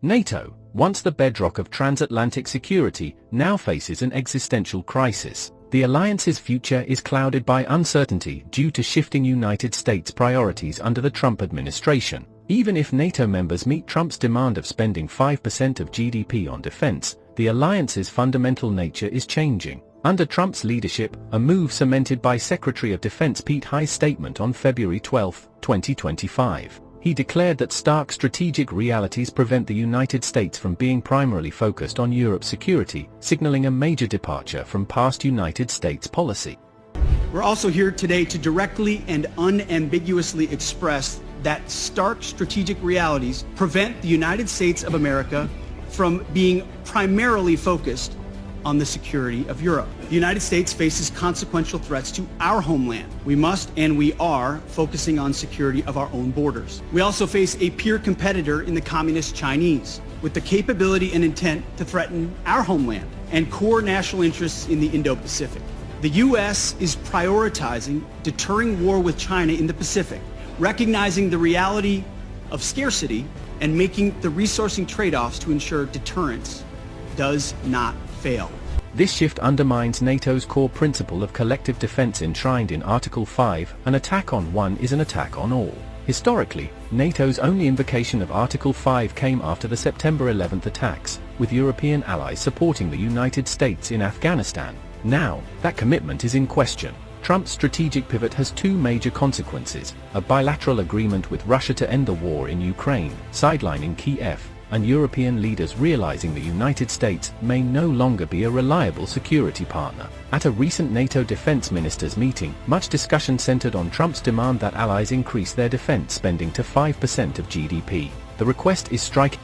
NATO, once the bedrock of transatlantic security, now faces an existential crisis. The alliance's future is clouded by uncertainty due to shifting United States priorities under the Trump administration. Even if NATO members meet Trump's demand of spending 5% of GDP on defense, the alliance's fundamental nature is changing. Under Trump's leadership, a move cemented by Secretary of Defense Pete Hegseth's statement on February 12, 2025. He declared that stark strategic realities prevent the United States from being primarily focused on Europe's security, signaling a major departure from past United States policy. We're also here today to directly and unambiguously express that stark strategic realities prevent the United States of America from being primarily focused on the security of Europe. The United States faces consequential threats to our homeland. We must and we are focusing on security of our own borders. We also face a peer competitor in the communist Chinese with the capability and intent to threaten our homeland and core national interests in the Indo-Pacific. The U.S. is prioritizing deterring war with China in the Pacific, recognizing the reality of scarcity and making the resourcing trade-offs to ensure deterrence does not fail. This shift undermines NATO's core principle of collective defense enshrined in Article 5, an attack on one is an attack on all. Historically, NATO's only invocation of Article 5 came after the September 11 attacks, with European allies supporting the United States in Afghanistan. Now, that commitment is in question. Trump's strategic pivot has two major consequences: a bilateral agreement with Russia to end the war in Ukraine, sidelining Kiev, and European leaders realizing the United States may no longer be a reliable security partner. At a recent NATO defense ministers meeting, much discussion centered on Trump's demand that allies increase their defense spending to 5% of GDP. The request is striking.